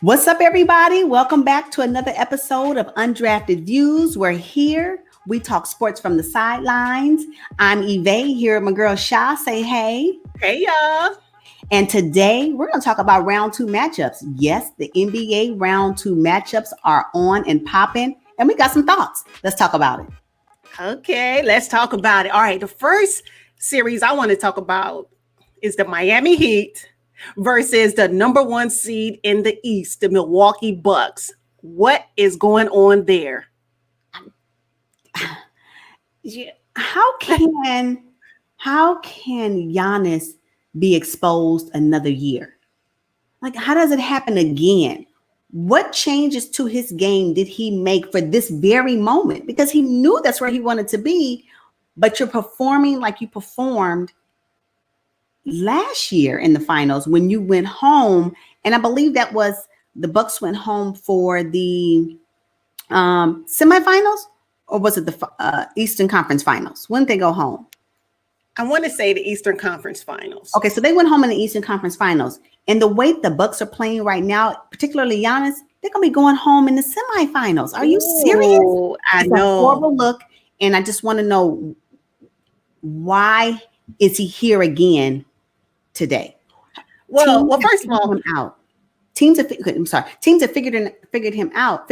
What's up, everybody? Welcome back to another episode of Undrafted Views. We're here. We talk sports from the sidelines. I'm Eve here with my girl Sha. Say hey. Hey, y'all. And today we're going to talk about round two matchups. Yes, the NBA round two matchups are on and popping, and we got some thoughts. Let's talk about it. Okay, let's talk about it. All right, the first series I want to talk about is the Miami Heat versus the number one seed in the East, the Milwaukee Bucks. What is going on there? How can Giannis be exposed another year? Like, how does it happen again? What changes to his game did he make for this very moment? Because he knew that's where he wanted to be, but you're performing like you performed last year in the finals when you went home. And I believe that was the Bucks went home for the semifinals, or was it the Eastern Conference Finals? When did they go home? I want to say the Eastern Conference Finals. Okay, so they went home in the Eastern Conference Finals. And the way the Bucks are playing right now, particularly Giannis, they're going to be going home in the semifinals. Are you serious? I It's know. a horrible look. And I just want to know, why is he here again today? Well, first of all, teams have figured out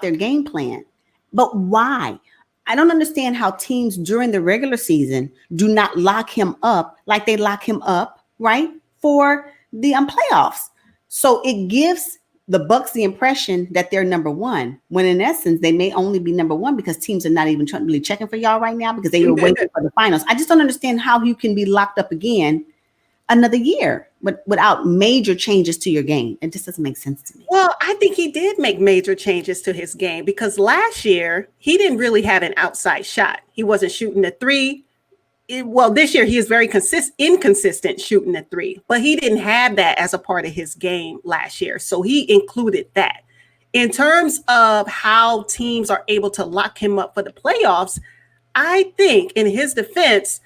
their game plan. But why? I don't understand how teams during the regular season do not lock him up like they lock him up, right, for the playoffs. So it gives the Bucks the impression that they're number one, when in essence they may only be number one because teams are not even really checking for y'all right now because they were waiting for the finals. I just don't understand how you can be locked up again another year without major changes to your game. It just doesn't make sense to me. Well, I think he did make major changes to his game because last year he didn't really have an outside shot. He wasn't shooting the three. This year he is very inconsistent shooting the three, but he didn't have that as a part of his game last year. So he included that. In terms of how teams are able to lock him up for the playoffs, I think in his defense,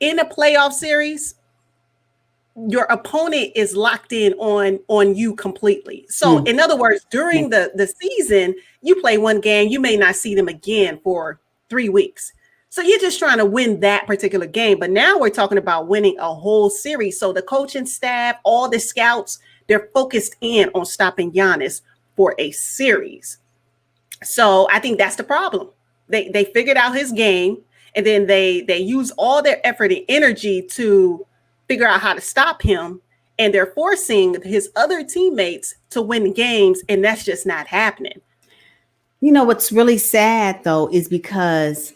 in a playoff series, your opponent is locked in on you completely. So in other words, during the season, you play one game, you may not see them again for 3 weeks. So you're just trying to win that particular game. But now we're talking about winning a whole series. So the coaching staff, all the scouts, they're focused in on stopping Giannis for a series. So I think that's the problem. They figured out his game, and then they use all their effort and energy to figure out how to stop him. And they're forcing his other teammates to win games. And that's just not happening. You know, what's really sad, though, is because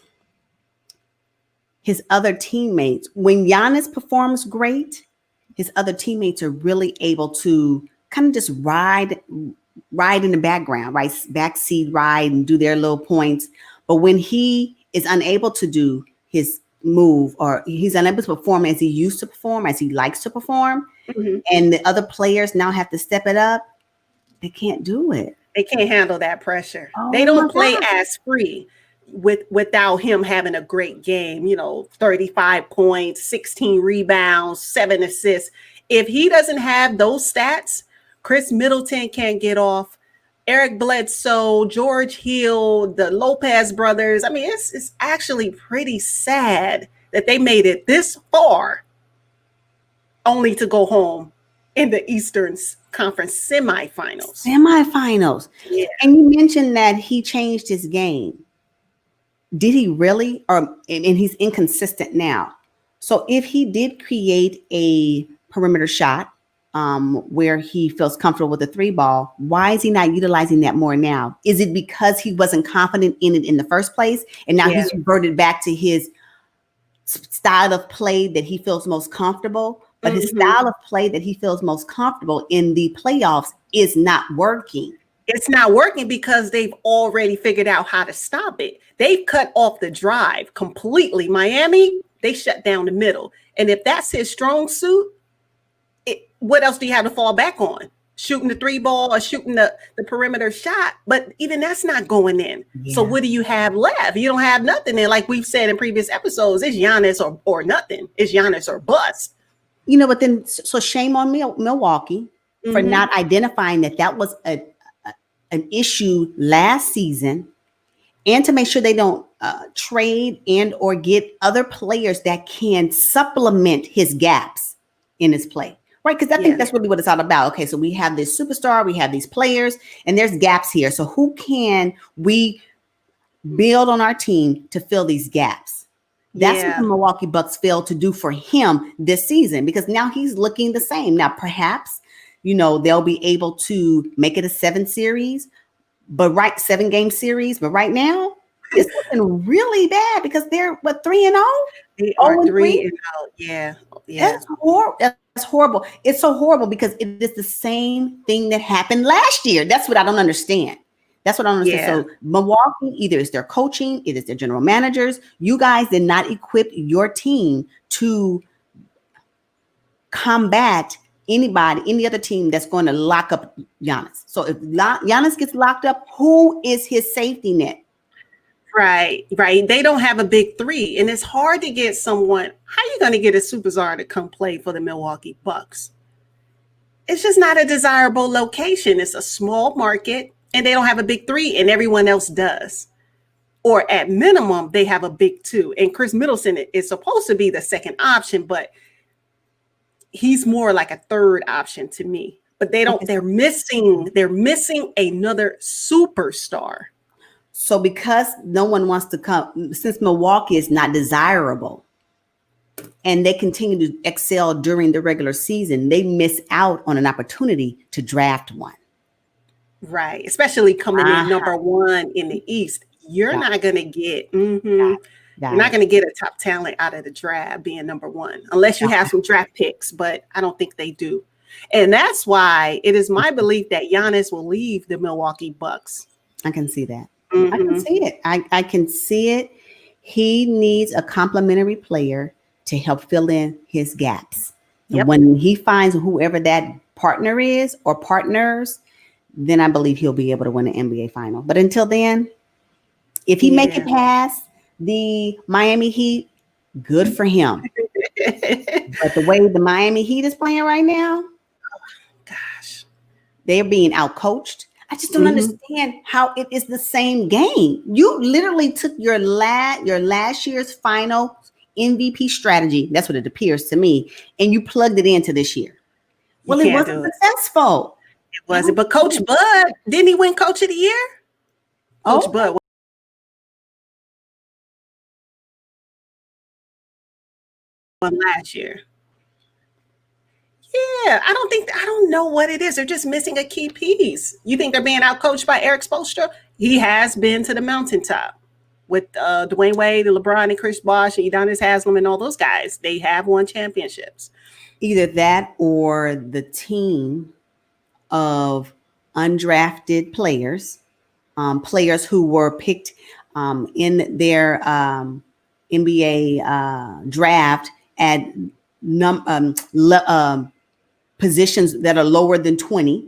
his other teammates, when Giannis performs great, his other teammates are really able to kind of just ride in the background, right? Backseat ride and do their little points. But when he is unable to do his move, or he's unable to perform as he used to perform, as he likes to perform, and the other players now have to step it up, they can't do it. They can't handle that pressure. They don't play as free without him having a great game, 35 points, 16 rebounds, 7 assists. If he doesn't have those stats, Chris Middleton can't get off. Eric Bledsoe, George Hill, the Lopez brothers. I mean, it's actually pretty sad that they made it this far only to go home in the Eastern Conference semifinals. Yeah. And you mentioned that he changed his game. Did he really? And he's inconsistent now. So if he did create a perimeter shot where he feels comfortable with the 3-ball, why is he not utilizing that more now? Is it because he wasn't confident in it in the first place, and now he's reverted back to his style of play that he feels most comfortable? But his style of play that he feels most comfortable in the playoffs is not working. It's not working because they've already figured out how to stop it. They've cut off the drive completely. Miami, they shut down the middle. And if that's his strong suit, what else do you have to fall back on? Shooting the 3-ball or shooting the perimeter shot. But even that's not going in. Yeah. So what do you have left? You don't have nothing. And like we've said in previous episodes, it's Giannis or nothing. It's Giannis or bust. But then, so shame on Milwaukee. for not identifying that was an issue last season, and to make sure they don't trade and or get other players that can supplement his gaps in his play. Right, because I think that's really what it's all about. Okay, so we have this superstar, we have these players, and there's gaps here. So who can we build on our team to fill these gaps? That's what the Milwaukee Bucks failed to do for him this season, because now he's looking the same. Now, perhaps, they'll be able to make it a 7 game series. But right now, it's looking really bad because they're 3-0? They are 3-0. Yeah. That's horrible. That's horrible. It's so horrible because it is the same thing that happened last year. That's what I don't understand. So Milwaukee, either it's their coaching, it is their general managers. You guys did not equip your team to combat any other team that's going to lock up Giannis. So if Giannis gets locked up, who is his safety net? Right. They don't have a big 3, and it's hard to get someone. How are you going to get a superstar to come play for the Milwaukee Bucks? It's just not a desirable location. It's a small market, and they don't have a big 3, and everyone else does. Or at minimum, they have a big 2. And Chris Middleton is supposed to be the second option, but he's more like a third option to me. But they're missing another superstar. So because no one wants to come, since Milwaukee is not desirable and they continue to excel during the regular season, they miss out on an opportunity to draft one. Right. Especially coming in number 1 in the East. You're not going to get, you're not going to get a top talent out of the draft being number 1, unless you have some draft picks, but I don't think they do. And that's why it is my belief that Giannis will leave the Milwaukee Bucks. I can see that. I can see it. I can see it. He needs a complementary player to help fill in his gaps. And when he finds whoever that partner is or partners, then I believe he'll be able to win an NBA final. But until then, if he make it past the Miami Heat, good for him. But the way the Miami Heat is playing right now, gosh, they're being outcoached. I just don't understand how it is the same game. You literally took your last year's final MVP strategy. That's what it appears to me. And you plugged it into this year. Well, it wasn't successful. It wasn't. But Coach Bud, didn't he win Coach of the Year? Coach Bud won last year. Yeah, I don't know what it is. They're just missing a key piece. You think they're being outcoached by Eric Spoelstra? He has been to the mountaintop with Dwayne Wade, LeBron, and Chris Bosh, and Udonis Haslem, and all those guys. They have won championships. Either that or the team of undrafted players, players who were picked in their NBA draft at positions that are lower than 20.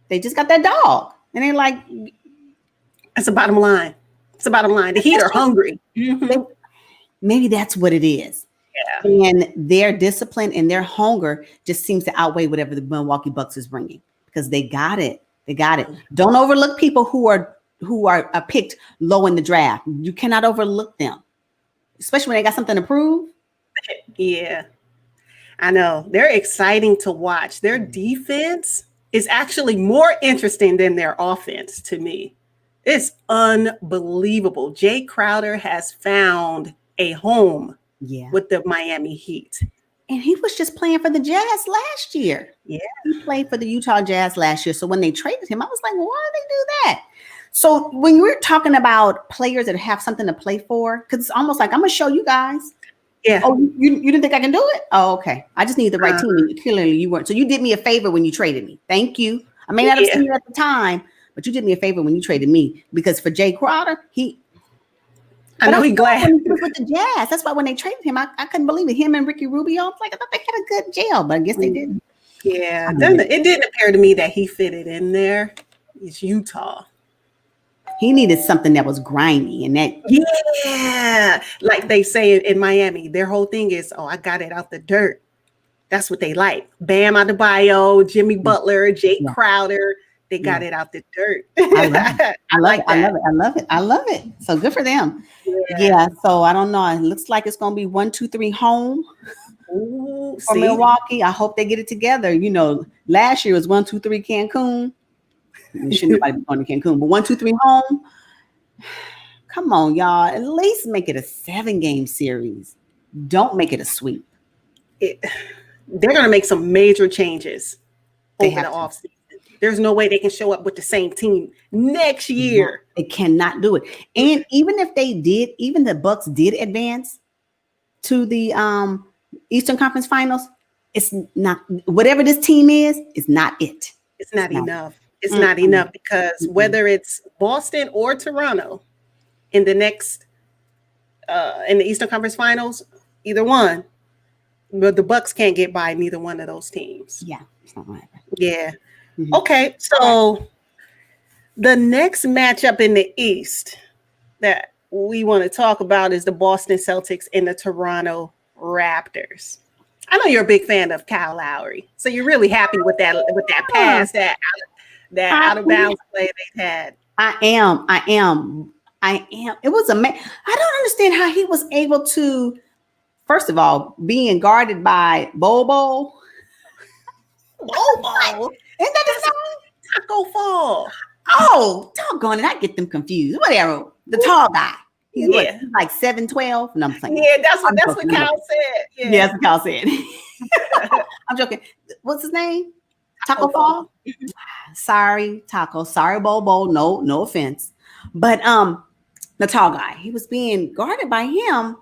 They just got that dog. And they're like, that's the bottom line. It's the bottom line. The Heat are hungry. Maybe that's what it is. Yeah. And their discipline and their hunger just seems to outweigh whatever the Milwaukee Bucks is bringing, because they got it. Don't overlook people who are picked low in the draft. You cannot overlook them, especially when they got something to prove. Yeah. I know. They're exciting to watch. Their defense is actually more interesting than their offense to me. It's unbelievable. Jay Crowder has found a home with the Miami Heat. And he was just playing for the Jazz last year. Yeah. He played for the Utah Jazz last year. So when they traded him, I was like, why did they do that? So when you're talking about players that have something to play for, because it's almost like, I'm going to show you guys. Yeah. Oh, you didn't think I can do it? Oh, okay. I just need the right team. Clearly you weren't. So you did me a favor when you traded me. Thank you. I may not have seen you at the time, but you did me a favor when you traded me, because for Jay Crowder, I know he's glad. When he was with the Jazz. That's why when they traded him, I couldn't believe it. Him and Ricky Rubio, I was like, I thought they had a good gel, but I guess they didn't. Yeah. It didn't appear to me that he fitted in there. It's Utah. He needed something that was grimy and that. Yeah. Like they say in Miami, their whole thing is, I got it out the dirt. That's what they like. Bam Adebayo, Jimmy Butler, Jay Yeah. Crowder. They got it out the dirt. I love it. I like that. I love it. I love it. So good for them. Yeah. So I don't know. It looks like it's going to be 1, 2, 3 home Ooh, for Milwaukee. I hope they get it together. You know, last year was 1, 2, 3 Cancun. Shouldn't nobody be going to Cancun, but 1, 2, 3 home. Come on, y'all. At least make it a 7-game series. Don't make it a sweep. They're going to make some major changes over the offseason. There's no way they can show up with the same team next year. They cannot do it. And even if they did, even the Bucks did advance to the Eastern Conference Finals, it's not whatever this team is not it. It's not enough. It's not enough because whether it's Boston or Toronto in the next in the Eastern Conference Finals, either one, but the Bucks can't get by neither one of those teams. Yeah, it's not right. Yeah. Mm-hmm. Okay, so the next matchup in the East that we want to talk about is the Boston Celtics and the Toronto Raptors. I know you're a big fan of Kyle Lowry, so you're really happy with that pass, that out of bounds play they had. I am. It was amazing. I don't understand how he was able to. First of all, being guarded by Bobo. Isn't that his name? Taco Fall. Oh, doggone it. I get them confused. Whatever. The tall guy. He's what, like 7'12". No, I'm saying. Yeah, that's what Kyle said. Yeah, that's what Kyle said. I'm joking. What's his name? Taco Fall? Sorry, Taco. Sorry, Bobo. No offense. But the tall guy, he was being guarded by him.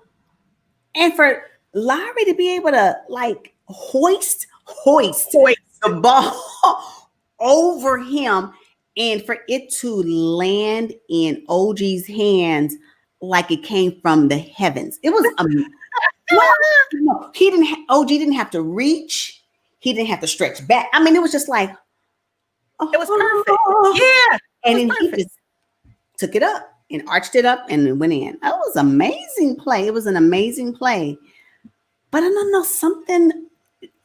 And for Lowry to be able to like hoist the ball over him and for it to land in OG's hands like it came from the heavens. It was no, OG didn't have to reach. He didn't have to stretch back. I mean, it was just like, it was perfect. Yeah. And then he just took it up and arched it up and went in. That was an amazing play. It was an amazing play. But I don't know, something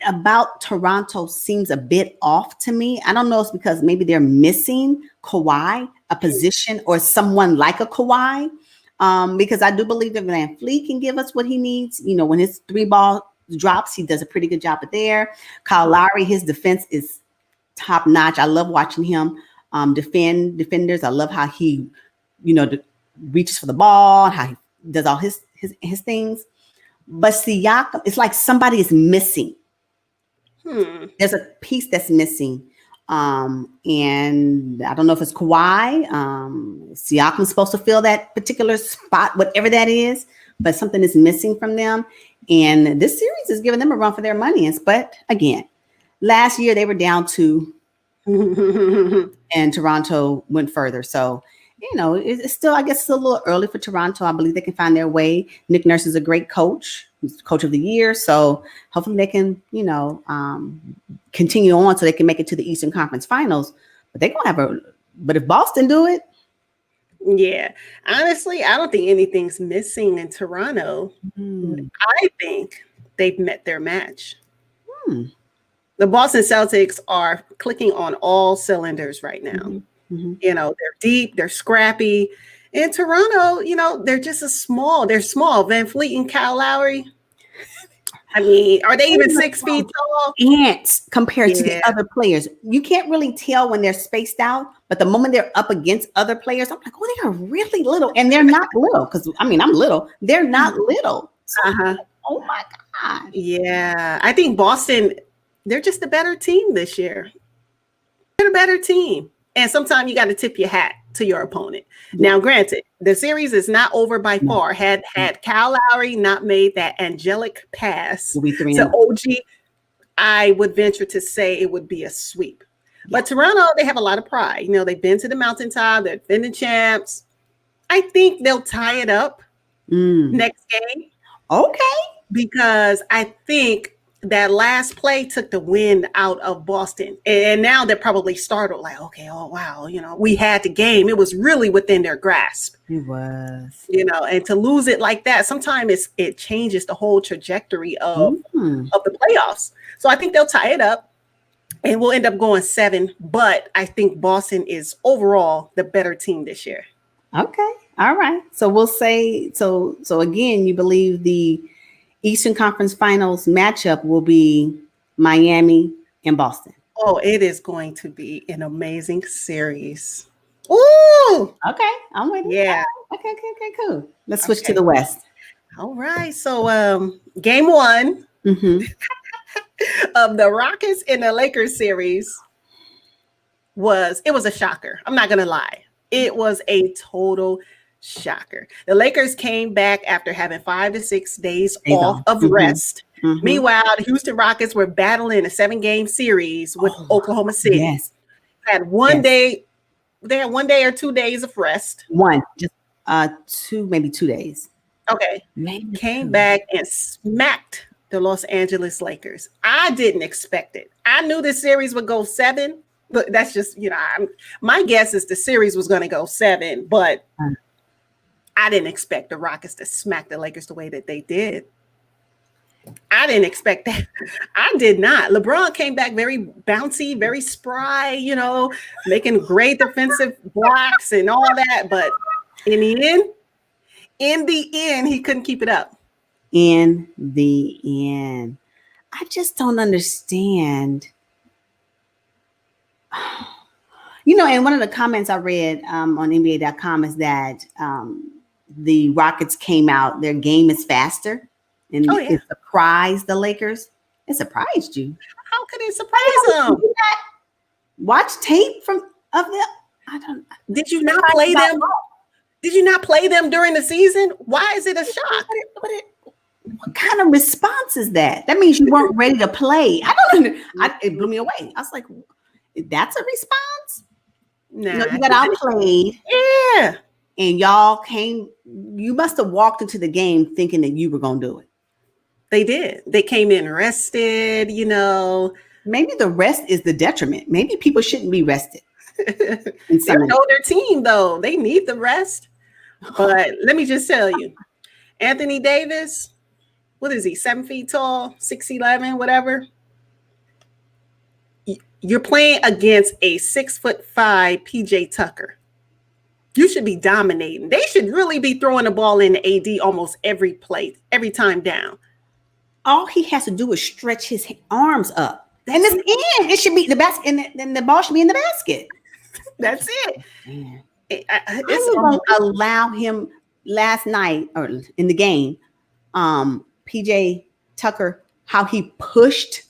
about Toronto seems a bit off to me. I don't know if it's because maybe they're missing Kawhi, a position or someone like a Kawhi. Because I do believe that Van Fleet can give us what he needs. You know, when his 3-ball drops, he does a pretty good job of there. Kyle Lowry, his defense is top notch. I love watching him defend defenders. I love how he, reaches for the ball, how he does all his things. But Siakam, it's like somebody is missing. There's a piece that's missing. And I don't know if it's Kawhi. Siakam's supposed to fill that particular spot, whatever that is, but something is missing from them. And this series is giving them a run for their money. But again, last year they were down 2 and Toronto went further. So, it's still, I guess it's a little early for Toronto. I believe they can find their way. Nick Nurse is a great coach. He's coach of the year. So hopefully they can, continue on so they can make it to the Eastern Conference Finals. But they're going to but if Boston do it. Yeah. Honestly, I don't think anything's missing in Toronto. I think they've met their match. The Boston Celtics are clicking on all cylinders right now. They're deep, they're scrappy. In Toronto, they're just they're small. Van Fleet and Kyle Lowry. I mean, are they even 6 feet tall? Ants compared to the other players. You can't really tell when they're spaced out, but the moment they're up against other players, I'm like, oh, they are really little. And they're not little because, I'm little. They're not little. So oh, my God. Yeah. I think Boston, they're just a better team this year. They're a better team. And sometimes you got to tip your hat to your opponent. Now, granted, the series is not over by far. Had Kyle Lowry not made that angelic pass to OG, I would venture to say it would be a sweep. But Toronto, they have a lot of pride. They've been to the mountaintop. They're defending champs. I think they'll tie it up next game. Okay. Because I think that last play took the wind out of Boston. And now they're probably startled, like, okay, oh, wow, we had the game. It was really within their grasp. It was. And to lose it like that, sometimes it changes the whole trajectory of the playoffs. So I think they'll tie it up and we'll end up going 7. But I think Boston is overall the better team this year. Okay. All right. So we'll say, so again, you believe the Eastern Conference Finals matchup will be Miami and Boston. Oh, it is going to be an amazing series. Ooh. Okay. I'm with you. Yeah. Okay, cool. Let's switch to the West. All right. So game 1 of the Rockets and the Lakers series was a shocker. I'm not going to lie. It was a total shocker. The Lakers came back after having 5 to 6 days off of rest. Meanwhile, the Houston Rockets were battling a 7-game series with Oklahoma City. Yes. Had one day. They had 1 day or 2 days of rest. Just 2, maybe 2 days. Okay. Came back and smacked the Los Angeles Lakers. I didn't expect it. I knew this series would go 7, but that's just, my guess is the series was going to go 7, but I didn't expect the Rockets to smack the Lakers the way that they did. I didn't expect that. I did not. LeBron came back very bouncy, very spry, making great defensive blocks and all that. But in the end, he couldn't keep it up. In the end, I just don't understand. And one of the comments I read on NBA.com is that the Rockets came out, their game is faster. And it surprised the Lakers. It surprised you. How could it surprise them? Watch tape of them. I don't. Did you not play them? Did you not play them during the season? Why is it a shock? What kind of response is that? That means you weren't ready to play. It blew me away. I was like, that's a response? Nah, you got outplayed. Yeah. And y'all came, you must have walked into the game thinking that you were going to do it. They did. They came in rested, Maybe the rest is the detriment. Maybe people shouldn't be rested. They know their team, though. They need the rest. But let me just tell you, Anthony Davis, what is he, 7 feet tall, 6'11", whatever? You're playing against a 6'5" PJ Tucker. You should be dominating. They should really be throwing the ball in AD almost every play, every time down. All he has to do is stretch his arms up. And it's in. It should be the basket, and then the ball should be in the basket. That's it. Man. I won't allow him last night or in the game. PJ Tucker, how he pushed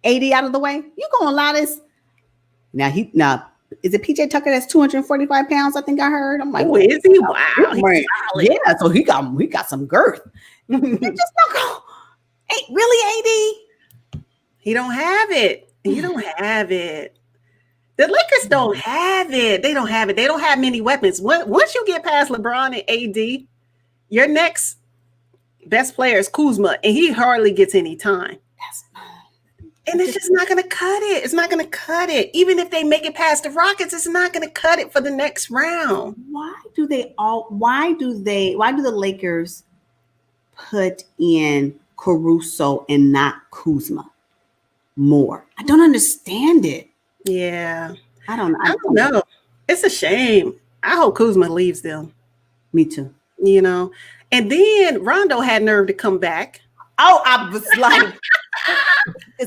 AD out of the way. You gonna allow this? Now is it PJ Tucker that's 245 pounds? I think I heard. I'm like, oh, is he? Wow. Yeah, so he got some girth. Just not go. Hey, really, AD? He don't have it. You don't have it. The Lakers don't have it. They don't have it. They don't have many weapons. Once you get past LeBron and AD, your next best player is Kuzma, and he hardly gets any time. And it's just not going to cut it. It's not going to cut it. Even if they make it past the Rockets, it's not going to cut it for the next round. Why do the Lakers put in Caruso and not Kuzma more? I don't understand it. Yeah. I don't know. It's a shame. I hope Kuzma leaves them. Me too. And then Rondo had nerve to come back. Oh, I was like,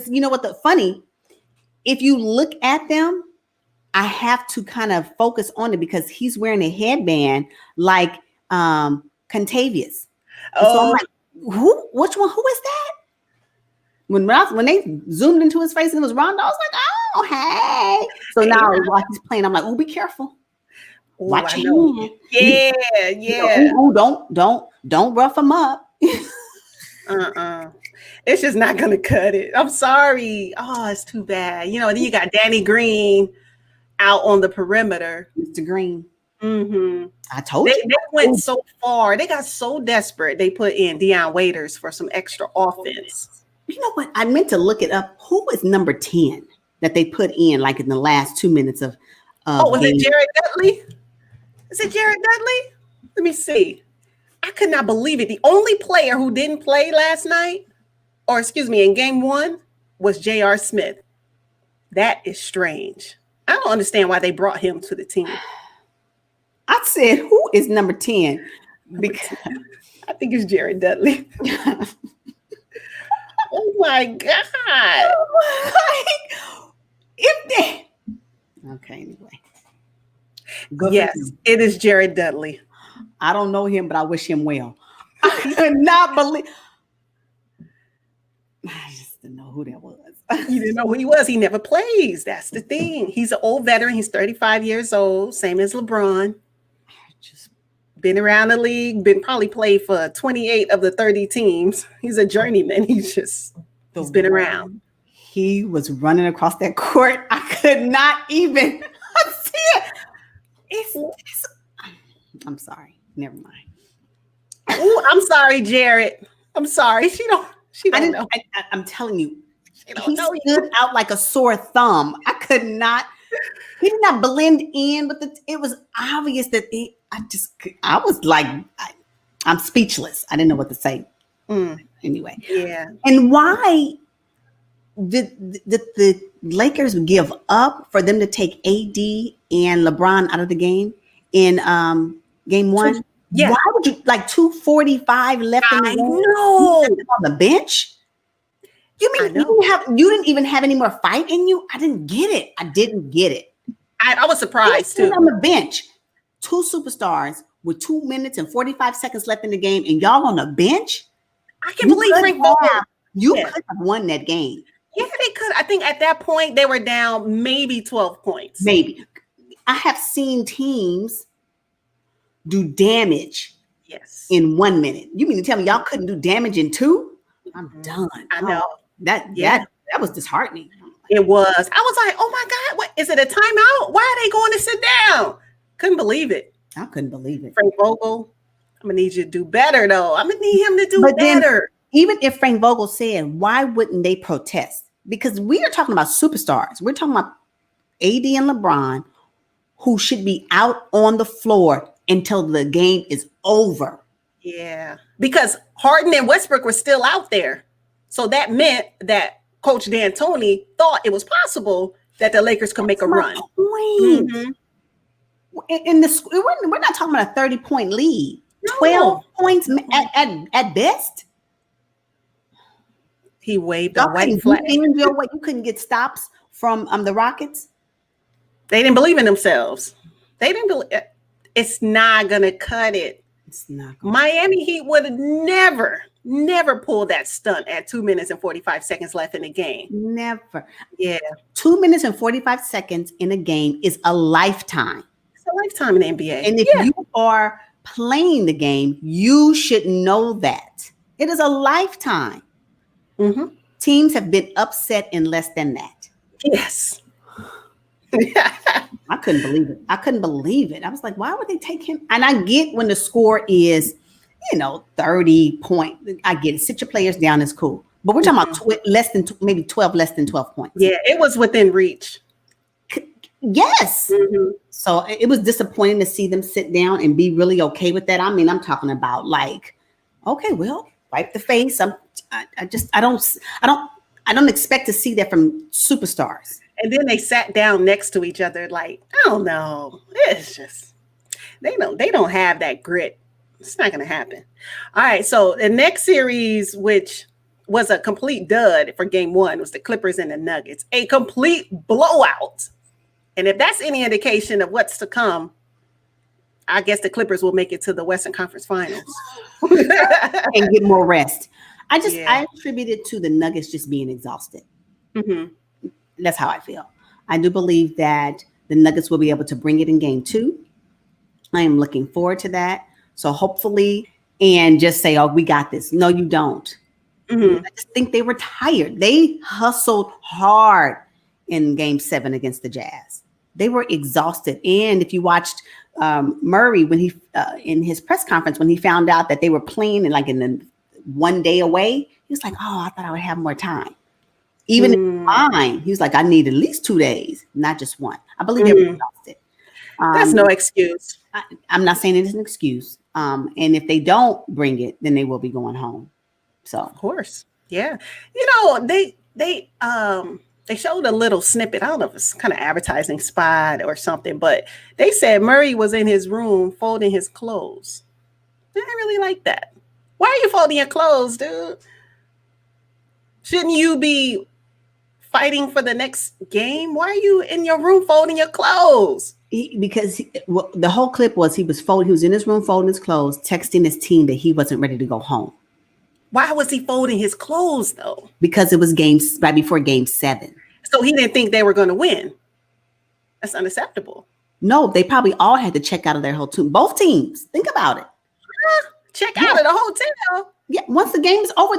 you know what? Funny, if you look at them, I have to kind of focus on it because he's wearing a headband like Contavious. Oh, so I'm like, who? Which one? Who is that? When they zoomed into his face and it was Rondo, I was like, oh, hey. So now while he's playing, I'm like, oh, be careful. Watch your hand. Yeah. Don't rough him up. It's just not gonna cut it. I'm sorry. Oh, it's too bad. Then you got Danny Green out on the perimeter. Mr. Green. Mm-hmm. I told you. They went so far. They got so desperate. They put in Deion Waiters for some extra offense. You know what? I meant to look it up. Who is number 10 that they put in like in the last 2 minutes of Was game? it Jared Dudley? Is it Jared Dudley? Let me see. I could not believe it. The only player who didn't play last night, or excuse me, in game 1, was J.R. Smith. That is strange. I don't understand why they brought him to the team. I said, who is number 10? Because I think it's Jared Dudley. Oh my God. Okay, anyway. Yes, it is Jared Dudley. I don't know him, but I wish him well. I could not believe. I just didn't know who that was. You didn't know who he was. He never plays. That's the thing. He's an old veteran. He's 35 years old, same as LeBron. Just been around the league, probably played for 28 of the 30 teams. He's a journeyman. He's been around. He was running across that court. I could not even see it. I'm sorry. Never mind. Ooh, I'm sorry, Jared. I'm sorry. She don't know. I'm telling you, he stood out like a sore thumb. He did not blend in with it was obvious that I was like, I'm speechless. I didn't know what to say. Anyway. Yeah. And why did the Lakers give up for them to take AD and LeBron out of the game in game 1? Yeah. Why would you 2:45 left in the game? No. On the bench? You mean you didn't even have any more fight in you? I didn't get it. I was surprised too. On the bench, 2 superstars with 2 minutes and 45 seconds left in the game, and y'all on the bench? I can't believe Frank Vogel. You could have won that game. Yeah, they could. I think at that point they were down maybe 12 points. Maybe. I have seen teams do damage in 1 minute. You mean to tell me y'all couldn't do damage in 2? I'm done. I know. That was disheartening. It was. I was like, oh my God, what is it, a timeout? Why are they going to sit down? Couldn't believe it. I couldn't believe it. Frank Vogel, I'm gonna need you to do better though. I'm gonna need him to do better. Even if Frank Vogel said, why wouldn't they protest? Because we are talking about superstars. We're talking about AD and LeBron, who should be out on the floor until the game is over. Yeah, because Harden and Westbrook were still out there. So that meant that Coach D'Antoni thought it was possible that the Lakers could make a run. Mm-hmm. We're not talking about a 30-point lead. No. 12 points at best. He waved a white flag. You couldn't get stops from the Rockets. They didn't believe in themselves. They didn't believe. It's not gonna cut it. It's not. Miami Heat would have never pulled that stunt at 2 minutes and 45 seconds left in the game. Never. Yeah. 2 minutes and 45 seconds in a game is a lifetime. It's a lifetime in the NBA. And if you are playing the game, you should know that. It is a lifetime. Mm-hmm. Teams have been upset in less than that. Yes. I couldn't believe it. I was like, why would they take him? And I get when the score is, 30 point. I get it. Sit your players down is cool. But we're talking about maybe 12 less than 12 points. Yeah, it was within reach. Yes. Mm-hmm. So it was disappointing to see them sit down and be really okay with that. I mean, I'm talking about okay, well, wipe the face. I don't expect to see that from superstars. And then they sat down next to each other I don't know. It's just they don't have that grit. It's not going to happen. All right, so the next series, which was a complete dud for game 1, was the Clippers and the Nuggets. A complete blowout. And if that's any indication of what's to come, I guess the Clippers will make it to the Western Conference Finals. And get more rest. I attribute it to the Nuggets just being exhausted. Mm-hmm. That's how I feel. I do believe that the Nuggets will be able to bring it in game 2. I am looking forward to that. So hopefully, and just say, oh, we got this. No, you don't. Mm-hmm. I just think they were tired. They hustled hard in game 7 against the Jazz. They were exhausted. And if you watched Murray when he in his press conference, when he found out that they were playing in the 1 day away, He was like, oh, I thought I would have more time. Even in mine, he was like, I need at least 2 days, not just one. I believe everyone lost it. That's no excuse. I'm not saying it is an excuse. And if they don't bring it, then they will be going home. So of course. Yeah. They showed a little snippet. I don't know if it's kind of advertising spot or something, but they said Murray was in his room folding his clothes. I didn't really like that. Why are you folding your clothes, dude? Shouldn't you be fighting for the next game? Why are you in your room folding your clothes? Because the whole clip was he was in his room folding his clothes, texting his team that he wasn't ready to go home. Why was he folding his clothes though? Because it was right before game 7. So he didn't think they were going to win. That's unacceptable. No, they probably all had to check out of their hotel. Both teams. Think about it. Check out of the hotel. Yeah. Once the game's over,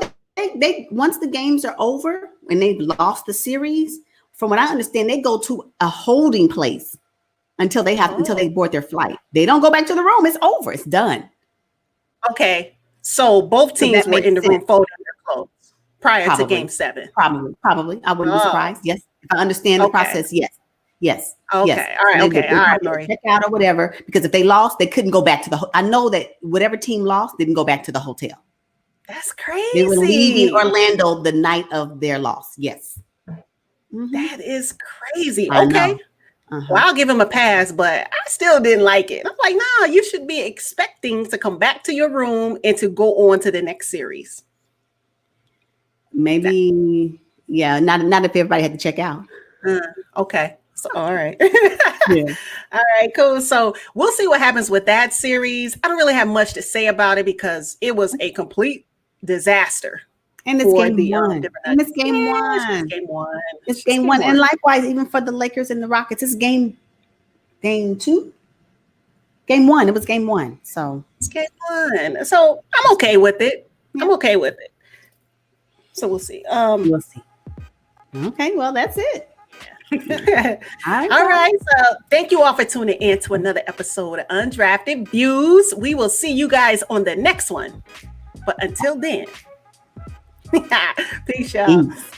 once the games are over and they've lost the series, from what I understand, they go to a holding place until they board their flight. They don't go back to the room. It's over. It's done. Okay. So both teams were in the room folding their clothes prior to game 7. Probably. I wouldn't be surprised. Yes. If I understand the process, yes. Yes. Okay. Yes. All right. Okay. All right, Lori. Check out or whatever. Because if they lost, they couldn't go back to I know that whatever team lost didn't go back to the hotel. That's crazy. They were leaving Orlando the night of their loss. Yes. Mm-hmm. That is crazy. Okay. Well, I'll give him a pass, but I still didn't like it. I'm like, nah, you should be expecting to come back to your room and to go on to the next series. Maybe, yeah, not if everybody had to check out. Okay. So, all right. Yeah. All right, cool. So we'll see what happens with that series. I don't really have much to say about it because it was a complete disaster. And it's game one. And it's game one. It's game one. And likewise, even for the Lakers and the Rockets, it's game 2. Game 1. It was game 1. So it's game 1. So I'm okay with it. Yeah. I'm okay with it. So we'll see. We'll see. Okay, well, that's it. Yeah. All right. So thank you all for tuning in to another episode of Undrafted Views. We will see you guys on the next one. But until then, peace, y'all. Peace.